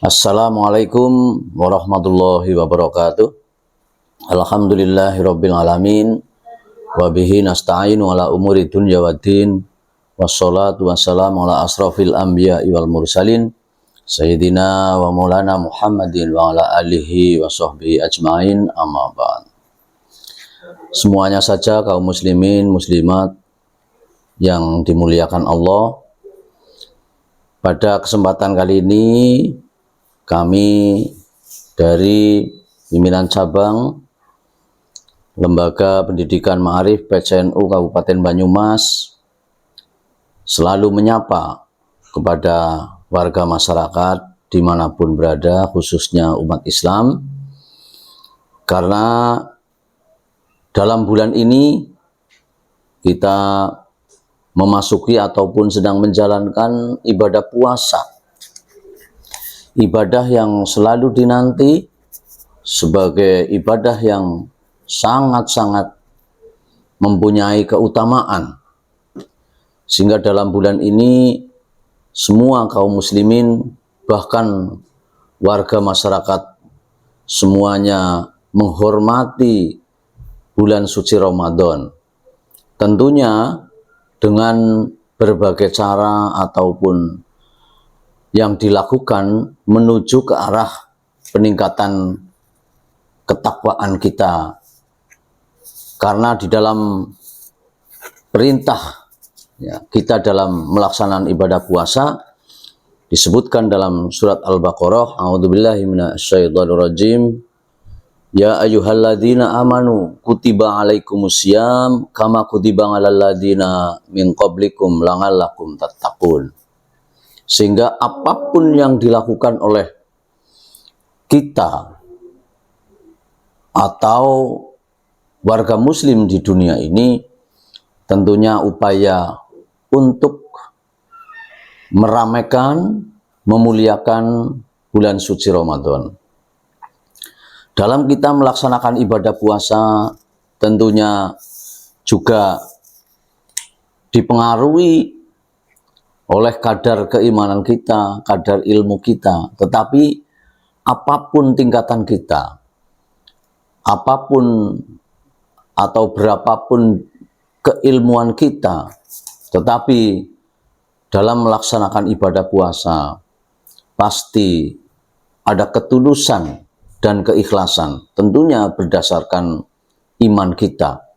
Assalamualaikum warahmatullahi wabarakatuh. Alhamdulillahirabbil alamin wa bihi nasta'inu ala umuri dunya waddin. Wassalatu wassalamu ala asrafil anbiya'i wal mursalin sayyidina wa maulana Muhammadin wa ala alihi wa sahbihi ajmain, amma ba'd. Semuanya saja kaum muslimin muslimat yang dimuliakan Allah, pada kesempatan kali ini kami dari pimpinan cabang Lembaga Pendidikan Ma'arif PCNU Kabupaten Banyumas selalu menyapa kepada warga masyarakat dimanapun berada, khususnya umat Islam, karena dalam bulan ini kita memasuki ataupun sedang menjalankan ibadah puasa, ibadah yang selalu dinanti sebagai ibadah yang sangat-sangat mempunyai keutamaan, sehingga dalam bulan ini semua kaum muslimin, bahkan warga masyarakat, semuanya menghormati bulan suci Ramadan. Tentunya dengan berbagai cara ataupun yang dilakukan menuju ke arah peningkatan ketakwaan kita. Karena di dalam perintah kita dalam melaksanakan ibadah puasa disebutkan dalam surat Al-Baqarah, a'udzubillahi minasyaitonirrajim, ya ayyuhalladzina amanu kutiba alaikumusiyam kama kutiba alal ladzina min qablikum la'allakum tattaqun. Sehingga apapun yang dilakukan oleh kita atau warga muslim di dunia ini, tentunya upaya untuk meramaikan, memuliakan bulan suci Ramadan. Dalam kita melaksanakan ibadah puasa tentunya juga dipengaruhi oleh kadar keimanan kita, kadar ilmu kita. Tetapi apapun tingkatan kita, apapun atau berapapun keilmuan kita, tetapi dalam melaksanakan ibadah puasa pasti ada ketulusan dan keikhlasan, tentunya berdasarkan iman kita.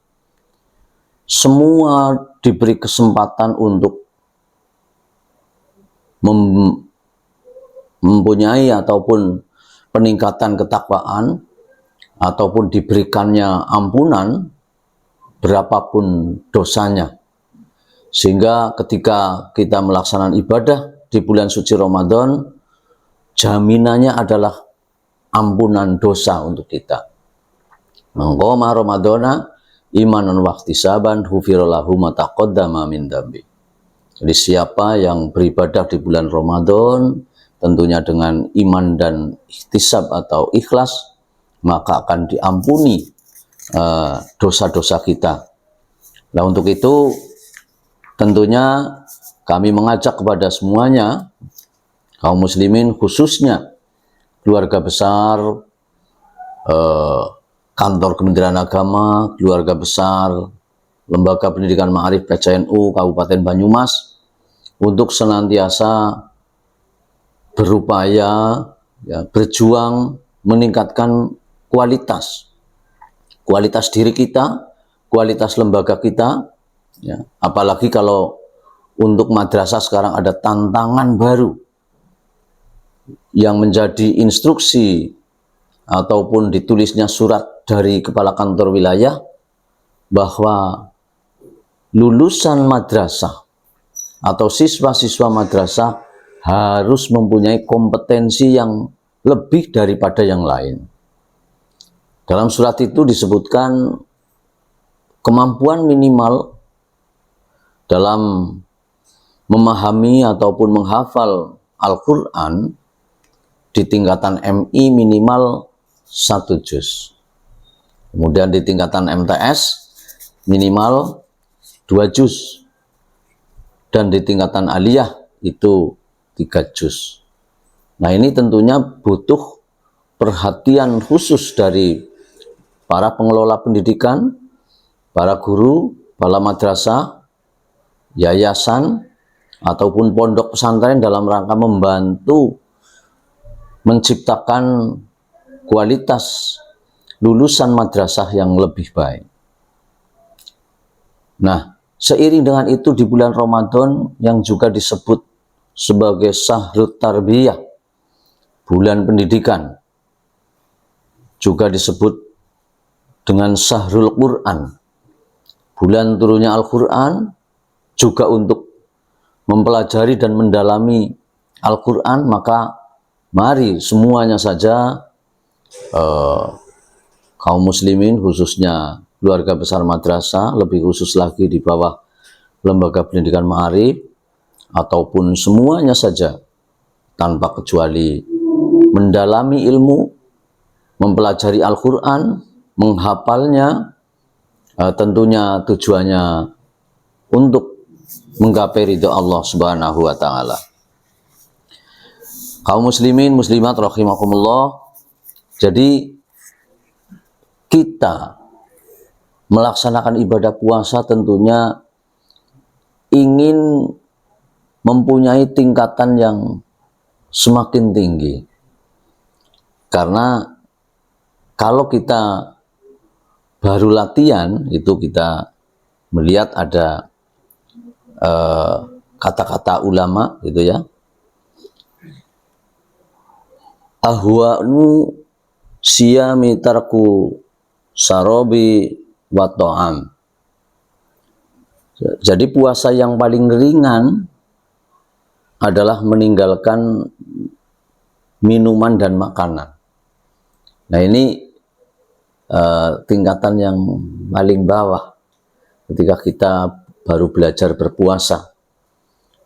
Semua diberi kesempatan untuk mempunyai ataupun peningkatan ketakwaan ataupun diberikannya ampunan berapapun dosanya, sehingga ketika kita melaksanakan ibadah di bulan suci Ramadan, jaminannya adalah ampunan dosa untuk kita. Mangqoma Ramadana imanan wahtisaban hufirallahu ma taqaddama min dambi. Jadi siapa yang beribadah di bulan Ramadan tentunya dengan iman dan ihtisab atau ikhlas, maka akan diampuni dosa-dosa kita. Nah, untuk itu tentunya kami mengajak kepada semuanya kaum muslimin, khususnya keluarga besar, kantor Kementerian Agama, keluarga besar Lembaga Pendidikan Ma'arif PCNU Kabupaten Banyumas, untuk senantiasa berupaya berjuang meningkatkan kualitas diri kita, kualitas lembaga kita, apalagi kalau untuk madrasah sekarang ada tantangan baru yang menjadi instruksi ataupun ditulisnya surat dari kepala kantor wilayah bahwa lulusan madrasah atau siswa-siswa madrasah harus mempunyai kompetensi yang lebih daripada yang lain. Dalam surat itu disebutkan kemampuan minimal dalam memahami ataupun menghafal Al-Quran di tingkatan MI minimal 1 juz. Kemudian di tingkatan MTS minimal 2 juz. Dan di tingkatan aliyah itu 3 juz. Nah, ini tentunya butuh perhatian khusus dari para pengelola pendidikan, para guru, para madrasah, yayasan, ataupun pondok pesantren dalam rangka membantu menciptakan kualitas lulusan madrasah yang lebih baik. Nah, seiring dengan itu di bulan Ramadan yang juga disebut sebagai Syahrut Tarbiyah, bulan pendidikan, juga disebut dengan Syahrul Quran, bulan turunnya Al-Quran, juga untuk mempelajari dan mendalami Al-Quran. Maka mari semuanya saja kaum muslimin, khususnya keluarga besar madrasah, lebih khusus lagi di bawah lembaga pendidikan Ma'arif, ataupun semuanya saja tanpa kecuali mendalami ilmu, mempelajari Al-Quran, menghafalnya, tentunya tujuannya untuk menggapai ridha Allah Subhanahu wa Ta'ala. Kaum muslimin muslimat rahimakumullah, jadi kita melaksanakan ibadah puasa tentunya ingin mempunyai tingkatan yang semakin tinggi. Karena kalau kita baru latihan, itu kita melihat ada kata-kata ulama gitu ya, ahwa'nu siyami tarku sarobi wa ta'am. Jadi puasa yang paling ringan adalah meninggalkan minuman dan makanan. Nah, ini tingkatan yang paling bawah ketika kita baru belajar berpuasa.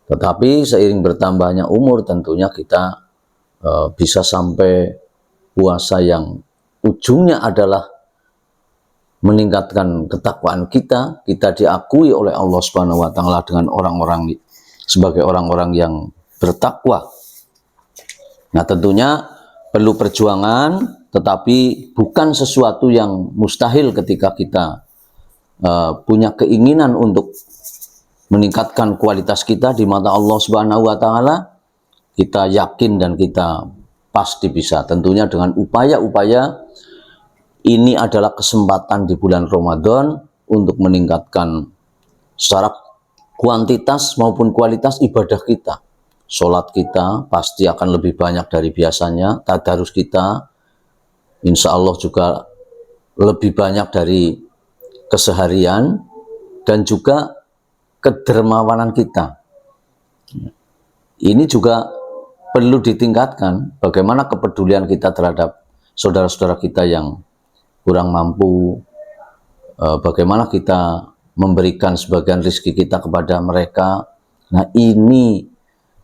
Tetapi seiring bertambahnya umur tentunya kita bisa sampai puasa yang ujungnya adalah meningkatkan ketakwaan kita. Kita diakui oleh Allah Subhanahu wa Ta'ala dengan orang-orang sebagai orang-orang yang bertakwa. Nah, tentunya perlu perjuangan, tetapi bukan sesuatu yang mustahil ketika kita punya keinginan untuk meningkatkan kualitas kita di mata Allah Subhanahu wa Ta'ala. Kita yakin dan kita pasti bisa. Tentunya dengan upaya-upaya, ini adalah kesempatan di bulan Ramadan untuk meningkatkan secara kuantitas maupun kualitas ibadah kita. Sholat kita pasti akan lebih banyak dari biasanya. Tadarus kita insya Allah juga lebih banyak dari keseharian. Dan juga kedermawanan kita. Ini juga perlu ditingkatkan. Bagaimana kepedulian kita terhadap saudara-saudara kita yang kurang mampu, bagaimana kita memberikan sebagian rezeki kita kepada mereka. Nah, ini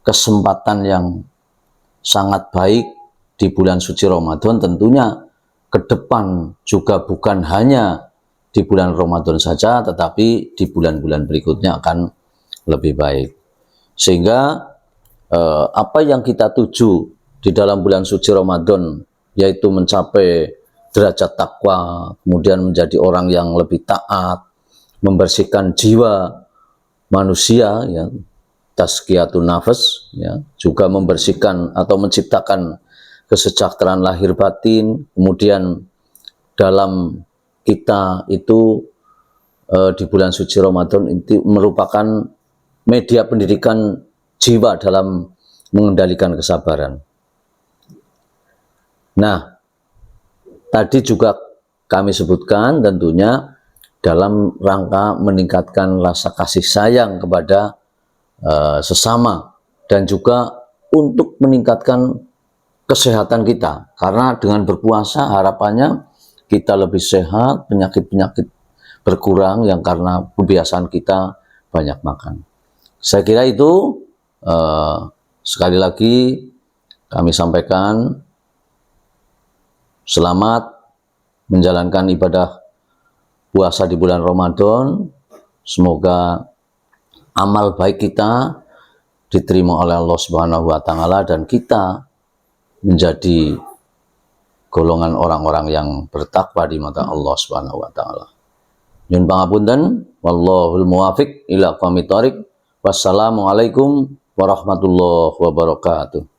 kesempatan yang sangat baik di bulan suci Ramadan. Tentunya ke depan juga bukan hanya di bulan Ramadan saja, tetapi di bulan-bulan berikutnya akan lebih baik. Sehingga apa yang kita tuju di dalam bulan suci Ramadan, yaitu mencapai derajat takwa, kemudian menjadi orang yang lebih taat, membersihkan jiwa manusia, ya, tazkiyatun nafas, ya, juga membersihkan atau menciptakan kesejahteraan lahir batin. Kemudian dalam kita itu di bulan suci Ramadan itu merupakan media pendidikan jiwa dalam mengendalikan kesabaran. Nah, tadi juga kami sebutkan tentunya dalam rangka meningkatkan rasa kasih sayang kepada sesama, dan juga untuk meningkatkan kesehatan kita. Karena dengan berpuasa harapannya kita lebih sehat, penyakit-penyakit berkurang yang karena kebiasaan kita banyak makan. Saya kira itu sekali lagi kami sampaikan, selamat menjalankan ibadah puasa di bulan Ramadan. Semoga amal baik kita diterima oleh Allah Subhanahu wa Ta'ala, dan kita menjadi golongan orang-orang yang bertakwa di mata Allah Subhanahu wa taala. Nyun pangapunten, wallahul muwafiq ila aqwamit thoriq. Wassalamualaikum warahmatullahi wabarakatuh.